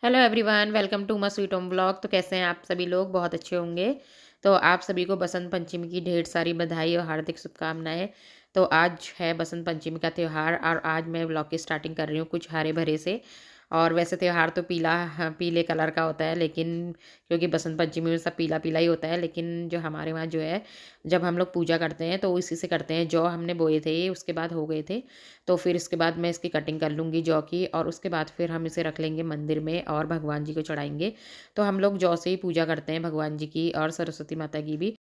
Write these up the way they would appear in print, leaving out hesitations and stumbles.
Hello everyone, welcome to my sweet home blog. तो कैसे हैं आप सभी लोग? बहुत अच्छे होंगे। तो आप सभी को बसंत पंचमी की ढेर सारी बधाई और हार्दिक शुभकामनाएं। तो आज है बसंत पंचमी का त्यौहार और आज मैं ब्लॉग की स्टार्टिंग कर रही हूँ कुछ हरे भरे से। और वैसे त्यौहार तो पीला, हाँ, पीले कलर का होता है, लेकिन क्योंकि बसंत पंचमी में सब पीला पीला ही होता है, लेकिन जो हमारे वहाँ जो है, जब हम लोग पूजा करते हैं तो इसी से करते हैं। जौ हमने बोए थे, उसके बाद हो गए थे। तो फिर इसके बाद मैं इसकी कटिंग कर लूँगी जौ की, और उसके बाद फिर हम इसे रख लेंगे मंदिर में और भगवान जी को चढ़ाएँगे। तो हम लोग जौ से ही पूजा करते हैं भगवान जी की और सरस्वती माता की भी।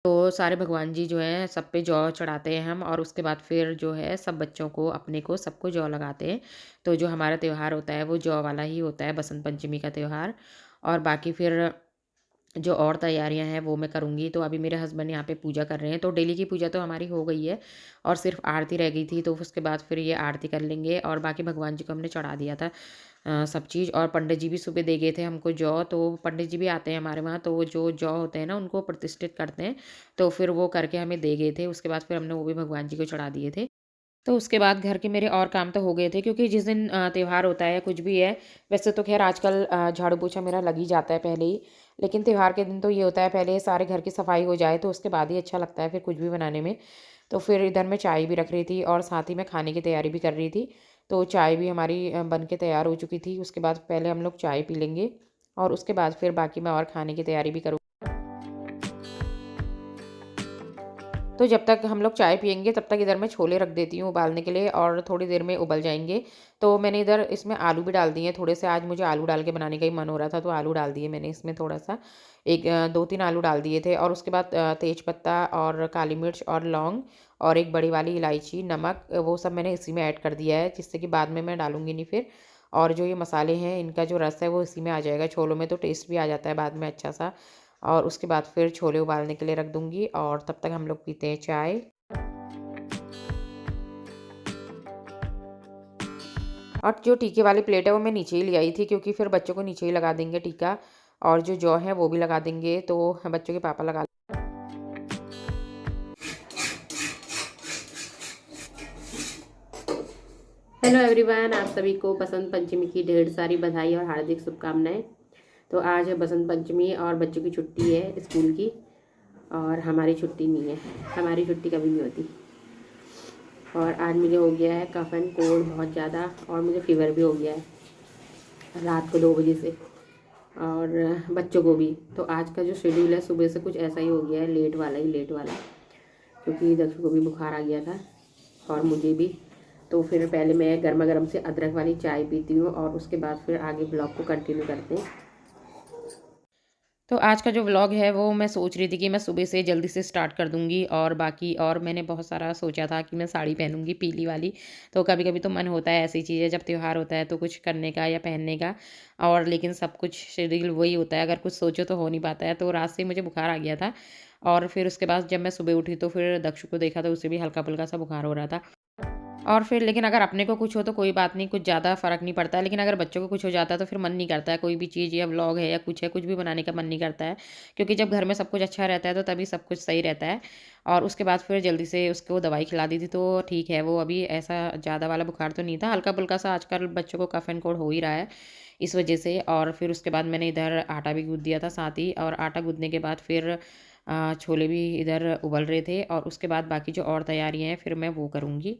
तो सारे भगवान जी जो हैं सब पे जौ चढ़ाते हैं हम, और उसके बाद फिर जो है सब बच्चों को, अपने को, सबको जौ लगाते हैं। तो जो हमारा त्योहार होता है वो जौ वाला ही होता है, बसंत पंचमी का त्योहार। और बाकी फिर जो और तैयारियां हैं वो मैं करूँगी। तो अभी मेरे हस्बैंड यहाँ पे पूजा कर रहे हैं, तो डेली की पूजा तो हमारी हो गई है और सिर्फ आरती रह गई थी। तो उसके बाद फिर ये आरती कर लेंगे और बाकी भगवान जी को हमने चढ़ा दिया था सब चीज़। और पंडित जी भी सुबह दे गए थे हमको जौ। तो पंडित जी भी आते हैं हमारे वहाँ, तो वो जो जौ होते हैं ना उनको प्रतिष्ठित करते हैं। तो फिर वो करके हमें दे गए थे। उसके बाद फिर हमने वो भी भगवान जी को चढ़ा दिए थे। तो उसके बाद घर के मेरे और काम तो हो गए थे, क्योंकि जिस दिन त्योहार होता है या कुछ भी है, वैसे तो खैर आजकल झाड़ू पोछा मेरा लग ही जाता है पहले ही। लेकिन त्योहार के दिन तो ये होता है पहले सारे घर की सफाई हो जाए, तो उसके बाद ही अच्छा लगता है फिर कुछ भी बनाने में। तो फिर इधर मैं चाय भी रख रही थी और साथ ही मैं खाने की तैयारी भी कर रही थी। तो चाय भी हमारी बन के तैयार हो चुकी थी। उसके बाद पहले हम लोग चाय पी लेंगे और उसके बाद फिर बाकी मैं और खाने की तैयारी भी करूँ। तो जब तक हम लोग चाय पियेंगे तब तक इधर मैं छोले रख देती हूँ उबालने के लिए, और थोड़ी देर में उबल जाएंगे। तो मैंने इधर इसमें आलू भी डाल दिए हैं थोड़े से। आज मुझे आलू डाल के बनाने का ही मन हो रहा था, तो आलू डाल दिए मैंने इसमें थोड़ा सा। एक दो तीन आलू डाल दिए थे। और उसके बाद तेज पत्ता और काली मिर्च और लौंग और एक बड़ी वाली इलायची, नमक, वो सब मैंने इसी में ऐड कर दिया है, जिससे कि बाद में मैं डालूंगी नहीं फिर। और जो ये मसाले हैं इनका जो रस है वो इसी में आ जाएगा छोलों में, तो टेस्ट भी आ जाता है बाद में अच्छा सा। और उसके बाद फिर छोले उबालने के लिए रख दूँगी और तब तक हम लोग पीते हैं चाय। और जो टीके वाली प्लेट है वो मैं नीचे ही ले आई थी, क्योंकि फिर बच्चों को नीचे ही लगा देंगे टीका, और जो जौ है वो भी लगा देंगे, तो बच्चों के पापा लगा। हेलो एवरीवन, आप सभी को बसंत पंचमी की ढेर सारी बधाई और हार्दिक शुभकामनाएं। तो आज है बसंत पंचमी और बच्चों की छुट्टी है स्कूल की, और हमारी छुट्टी नहीं है। हमारी छुट्टी कभी नहीं होती। और आज मुझे हो गया है कफ एंड कोल्ड बहुत ज़्यादा, और मुझे फीवर भी हो गया है रात को 2 बजे से, और बच्चों को भी। तो आज का जो शेड्यूल है सुबह से कुछ ऐसा ही हो गया है, लेट वाला ही लेट वाला, क्योंकि दक्षु को भी बुखार आ गया था और मुझे भी। तो फिर पहले मैं गर्मा गर्म से अदरक वाली चाय पीती हूँ और उसके बाद फिर आगे ब्लॉग को कंटिन्यू करते हैं। तो आज का जो व्लॉग है वो मैं सोच रही थी कि मैं सुबह से जल्दी से स्टार्ट कर दूँगी, और बाकी और मैंने बहुत सारा सोचा था कि मैं साड़ी पहनूँगी पीली वाली। तो कभी-कभी तो मन होता है ऐसी चीज़ें, जब त्योहार होता है तो कुछ करने का या पहनने का, और लेकिन सब कुछ शेड्यूल वही होता है, अगर कुछ सोचो तो हो नहीं पाता है। तो रात से ही मुझे बुखार आ गया था, और फिर उसके बाद जब मैं सुबह उठी तो फिर दक्षु को देखा तो उसे भी हल्का-फुल्का सा बुखार हो रहा था। और फिर लेकिन अगर अपने को कुछ हो तो कोई बात नहीं, कुछ ज़्यादा फ़र्क नहीं पड़ता है, लेकिन अगर बच्चों को कुछ हो जाता है तो फिर मन नहीं करता है, कोई भी चीज़ या व्लॉग है या कुछ है, कुछ भी बनाने का मन नहीं करता है। क्योंकि जब घर में सब कुछ अच्छा रहता है तो तभी सब कुछ सही रहता है। और उसके बाद फिर जल्दी से उसको दवाई खिला दी थी, तो ठीक है वो। अभी ऐसा ज़्यादा वाला बुखार तो नहीं था, हल्का-फुल्का सा आजकल बच्चों को कफ एंड कोल्ड हो ही रहा है, इस वजह से। और फिर उसके बाद मैंने इधर आटा भी गूँथ दिया था साथ ही, और आटा गूँथने के बाद फिर छोले भी इधर उबल रहे थे, और उसके बाद बाकी जो और तैयारियाँ हैं फिर मैं वो करूँगी।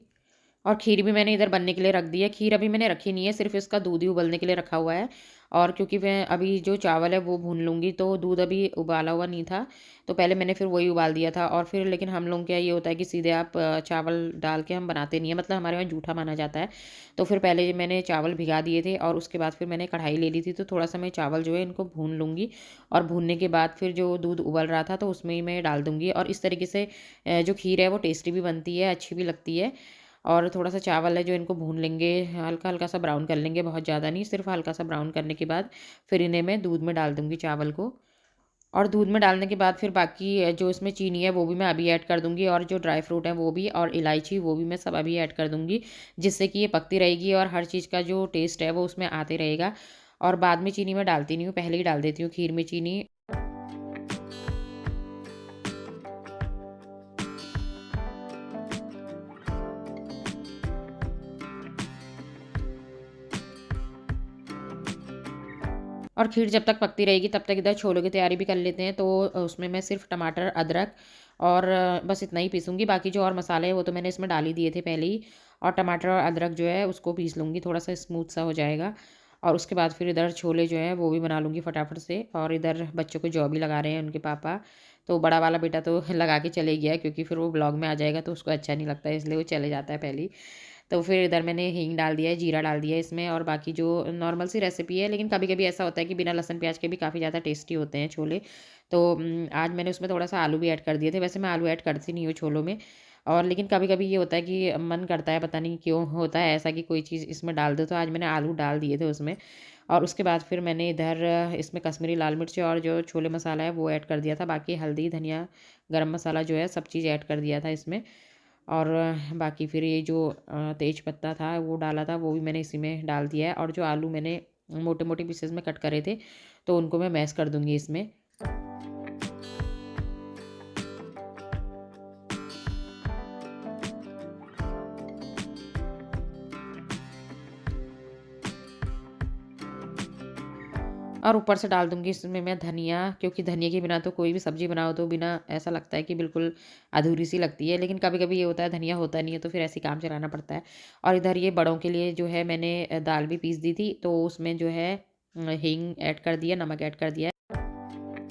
और खीर भी मैंने इधर बनने के लिए रख दी है। खीर अभी मैंने रखी नहीं है, सिर्फ़ इसका दूध ही उबलने के लिए रखा हुआ है। और क्योंकि मैं अभी जो चावल है वो भून लूँगी, तो दूध अभी उबाला हुआ नहीं था, तो पहले मैंने फिर वही उबाल दिया था। और फिर लेकिन हम लोग क्या ये होता है कि सीधे आप चावल डाल के हम बनाते नहीं हैं, मतलब हमारे वहाँ जूठा माना जाता है। तो फिर पहले मैंने चावल भिगा दिए थे, और उसके बाद फिर मैंने कढ़ाई ले ली थी, तो थोड़ा-सा मैं चावल जो है इनको भून लूँगी, और भूनने के बाद फिर जो दूध उबल रहा था तो उसमें ही मैं डाल दूँगी। और इस तरीके से जो खीर है वो टेस्टी भी बनती है, अच्छी भी लगती है। और थोड़ा-सा चावल है जो इनको भून लेंगे, हल्का-हल्का सा ब्राउन कर लेंगे, बहुत ज़्यादा नहीं, सिर्फ़ हल्का सा ब्राउन करने के बाद फिर इन्हें मैं दूध में डाल दूँगी चावल को। और दूध में डालने के बाद फिर बाकी जो इसमें चीनी है वो भी मैं अभी ऐड कर दूँगी, और जो ड्राई फ्रूट है वो भी, और इलायची वो भी मैं सब अभी ऐड कर दूँगी, जिससे कि ये पकती रहेगी और हर चीज़ का जो टेस्ट है वो उसमें आते रहेगा। और बाद में चीनी मैं डालती नहीं हूँ, पहले ही डाल देती हूँ खीर में चीनी। और खीर जब तक पकती रहेगी तब तक इधर छोलों की तैयारी भी कर लेते हैं। तो उसमें मैं सिर्फ टमाटर, अदरक और बस इतना ही पीसूँगी। बाकी जो और मसाले हैं वो तो मैंने इसमें डाल ही दिए थे पहले ही। और टमाटर और अदरक जो है उसको पीस लूँगी, थोड़ा-सा स्मूथ सा हो जाएगा। और उसके बाद फिर इधर छोले जो हैं वो भी बना लूँगी फटाफट से। और इधर बच्चों को जॉब भी लगा रहे हैं उनके पापा। तो बड़ा वाला बेटा तो लगा के चले गया है, क्योंकि फिर वो ब्लॉग में आ जाएगा तो उसको अच्छा नहीं लगता है, इसलिए वो चले जाता है पहले ही। तो फिर इधर मैंने हींग डाल दिया है, जीरा डाल दिया है इसमें। और बाकी जो नॉर्मल सी रेसिपी है, लेकिन कभी-कभी ऐसा होता है कि बिना लहसुन प्याज के भी काफ़ी ज़्यादा टेस्टी होते हैं छोले। तो आज मैंने उसमें थोड़ा-सा आलू भी ऐड कर दिए थे। वैसे मैं आलू ऐड करती नहीं हूँ छोलों में। और लेकिन कभी-कभी ये होता है कि मन करता है, पता नहीं क्यों होता है ऐसा कि कोई चीज़ इसमें डाल दो, तो आज मैंने आलू डाल दिए थे उसमें। और उसके बाद फिर मैंने इधर इसमें कश्मीरी लाल मिर्च और जो छोले मसाला है वो ऐड कर दिया था। बाकी हल्दी, धनिया, गरम मसाला जो है सब चीज़ ऐड कर दिया था इसमें। और बाकी फिर ये जो तेज पत्ता था वो डाला था, वो भी मैंने इसी में डाल दिया है। और जो आलू मैंने मोटे-मोटे पीसेस में कट करे थे, तो उनको मैं मैश कर दूँगी इसमें। और ऊपर से डाल दूँगी इसमें मैं धनिया, क्योंकि धनिया के बिना तो कोई भी सब्ज़ी बनाओ तो बिना ऐसा लगता है कि बिल्कुल अधूरी-सी लगती है। लेकिन कभी-कभी ये होता है धनिया होता नहीं है, तो फिर ऐसे ही काम चलाना पड़ता है। और इधर ये बड़ों के लिए जो है मैंने दाल भी पीस दी थी, तो उसमें जो है हींग ऐड कर दिया, नमक ऐड कर दिया।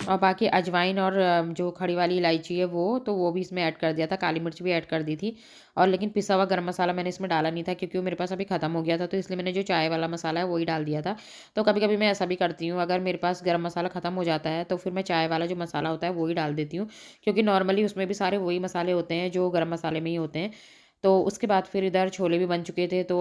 और बाकी अजवाइन और जो खड़ी वाली इलायची है वो, तो वो भी इसमें ऐड कर दिया था, काली मिर्च भी ऐड कर दी थी। और लेकिन पिसा हुआ गरम मसाला मैंने इसमें डाला नहीं था, क्योंकि वो मेरे पास अभी ख़त्म हो गया था, तो इसलिए मैंने जो चाय वाला मसाला है वो ही डाल दिया था। तो कभी-कभी मैं ऐसा भी करती हूँ, अगर मेरे पास गरम मसाला ख़त्म हो जाता है तो फिर मैं चाय वाला जो मसाला होता है वो ही डाल देती हूँ, क्योंकि नॉर्मली उसमें भी सारे वही मसाले होते हैं जो गरम मसाले में ही होते हैं। तो उसके बाद फिर इधर छोले भी बन चुके थे, तो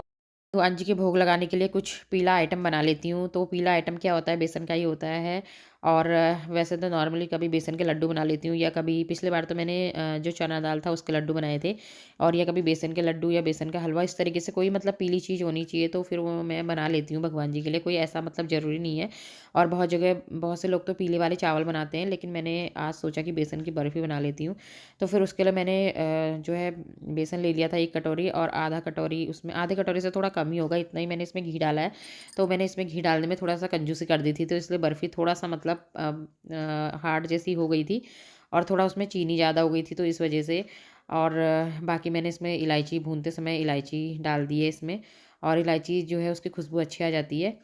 भगवान जी के भोग लगाने के लिए कुछ पीला आइटम बना लेती हूँ। तो पीला आइटम क्या होता है, बेसन का ही होता है। और वैसे तो नॉर्मली कभी बेसन के लड्डू बना लेती हूँ, या कभी पिछले बार तो मैंने जो चना दाल था उसके लड्डू बनाए थे। और या कभी बेसन के लड्डू या बेसन का हलवा, इस तरीके से कोई मतलब पीली चीज़ होनी चाहिए, तो फिर वो मैं बना लेती हूँ भगवान जी के लिए। कोई ऐसा मतलब ज़रूरी नहीं है। और बहुत जगह बहुत से लोग तो पीले वाले चावल बनाते हैं, लेकिन मैंने आज सोचा कि बेसन की बर्फ़ी बना लेती हूँ। तो फिर उसके लिए मैंने जो है बेसन ले लिया था 1 कटोरी, और आधा कटोरी उसमें, आधे कटोरी से थोड़ा कम ही होगा, इतना ही मैंने इसमें घी डाला है। तो मैंने इसमें घी डालने में थोड़ा-सा कंजूसी कर दी थी, तो इसलिए बर्फ़ी थोड़ा-सा मतलब हार्ड जैसी हो गई थी। और थोड़ा उसमें चीनी ज़्यादा हो गई थी, तो इस वजह से। और बाकी मैंने इसमें इलायची भूनते समय इलायची डाल दी है इसमें। और इलायची जो है उसकी खुशबू अच्छी आ जाती है।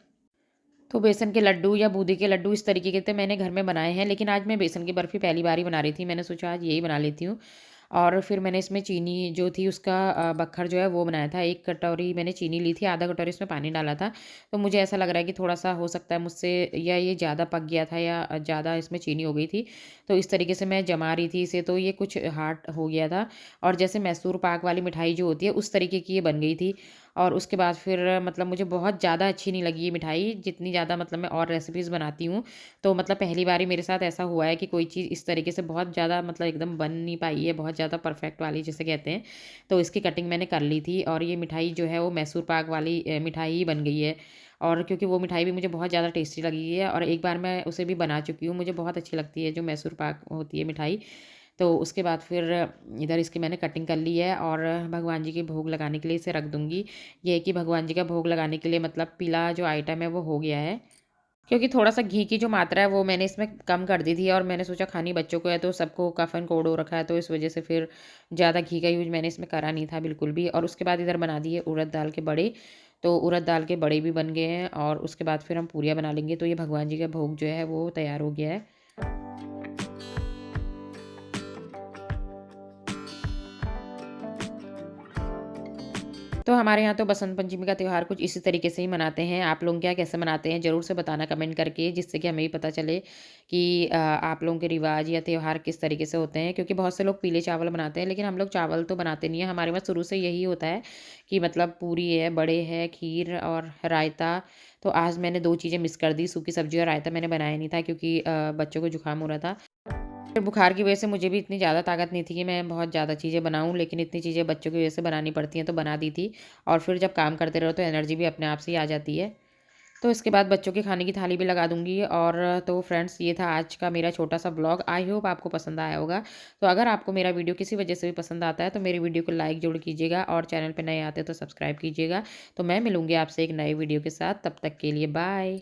तो बेसन के लड्डू या बूंदी के लड्डू इस तरीके के तो मैंने घर में बनाए हैं, लेकिन आज मैं बेसन की बर्फ़ी पहली बार ही बना रही थी। मैंने सोचा आज यही बना लेती हूँ। और फिर मैंने इसमें चीनी जो थी उसका बक्खर जो है वो बनाया था। 1 कटोरी मैंने चीनी ली थी, आधा कटोरी इसमें पानी डाला था। तो मुझे ऐसा लग रहा है कि थोड़ा-सा हो सकता है मुझसे, या ये ज़्यादा पक गया था, या ज़्यादा इसमें चीनी हो गई थी। तो इस तरीके से मैं जमा रही थी इसे, तो ये कुछ हार्ड हो गया था। और जैसे मैसूर पाक वाली मिठाई जो होती है उस तरीके की ये बन गई थी। और उसके बाद फिर मतलब मुझे बहुत ज़्यादा अच्छी नहीं लगी ये मिठाई, जितनी ज़्यादा मतलब मैं और रेसिपीज़ बनाती हूँ। तो मतलब पहली बार ही मेरे साथ ऐसा हुआ है कि कोई चीज़ इस तरीके से बहुत ज़्यादा मतलब एकदम बन नहीं पाई है, बहुत ज़्यादा परफेक्ट वाली जिसे कहते हैं। तो इसकी कटिंग मैंने कर ली थी, और ये मिठाई जो है वो मैसूर पाक वाली मिठाई ही बन गई है। और क्योंकि वो मिठाई भी मुझे बहुत ज़्यादा टेस्टी लगी है, और एक बार मैं उसे भी बना चुकी हूँ, मुझे बहुत अच्छी लगती है जो मैसूर पाक होती है मिठाई। तो उसके बाद फिर इधर इसकी मैंने कटिंग कर ली है, और भगवान जी के भोग लगाने के लिए इसे रख दूँगी। ये है कि भगवान जी का भोग लगाने के लिए मतलब पीला जो आइटम है वो हो गया है। क्योंकि थोड़ा-सा घी की जो मात्रा है वो मैंने इसमें कम कर दी थी, और मैंने सोचा खानी बच्चों को है तो सबको कफ़न कोड हो रखा है, तो इस वज़ह से फिर ज़्यादा घी का यूज़ मैंने इसमें करा नहीं था बिल्कुल भी। और उसके बाद इधर बना दिए उड़द दाल के बड़े। तो उड़द दाल के बड़े भी बन गए हैं, और उसके बाद फिर हम पूरियाँ बना लेंगे। तो ये भगवान जी का भोग जो है वो तैयार हो गया है। तो हमारे यहाँ तो बसंत पंचमी का त्योहार कुछ इसी तरीके से ही मनाते हैं। आप लोग क्या कैसे मनाते हैं ज़रूर से बताना कमेंट करके, जिससे कि हमें भी पता चले कि आप लोगों के रिवाज या त्योहार किस तरीके से होते हैं। क्योंकि बहुत से लोग पीले चावल बनाते हैं, लेकिन हम लोग चावल तो बनाते नहीं हैं। हमारे वहाँ शुरू से यही होता है कि मतलब पूरी है, बड़े है, खीर और रायता। तो आज मैंने 2 चीज़ें मिस कर दी, सूखी सब्ज़ी और रायता मैंने बनाया नहीं था, क्योंकि बच्चों को जुकाम हो रहा था। फिर बुखार की वजह से मुझे भी इतनी ज़्यादा ताकत नहीं थी कि मैं बहुत ज़्यादा चीज़ें बनाऊँ, लेकिन इतनी चीज़ें बच्चों की वजह से बनानी पड़ती हैं तो बना दी थी। और फिर जब काम करते रहो तो एनर्जी भी अपने आप से ही आ जाती है। तो इसके बाद बच्चों के खाने की थाली भी लगा दूँगी। और तो फ्रेंड्स, ये था आज का मेरा छोटा-सा ब्लॉग। आई होप आपको पसंद आया होगा। तो अगर आपको मेरा वीडियो किसी वजह से भी पसंद आता है तो मेरी वीडियो को लाइक ज़रूर कीजिएगा, और चैनल पे नए आते हैं तो सब्सक्राइब कीजिएगा। तो मैं मिलूँगी आपसे एक नए वीडियो के साथ, तब तक के लिए बाय।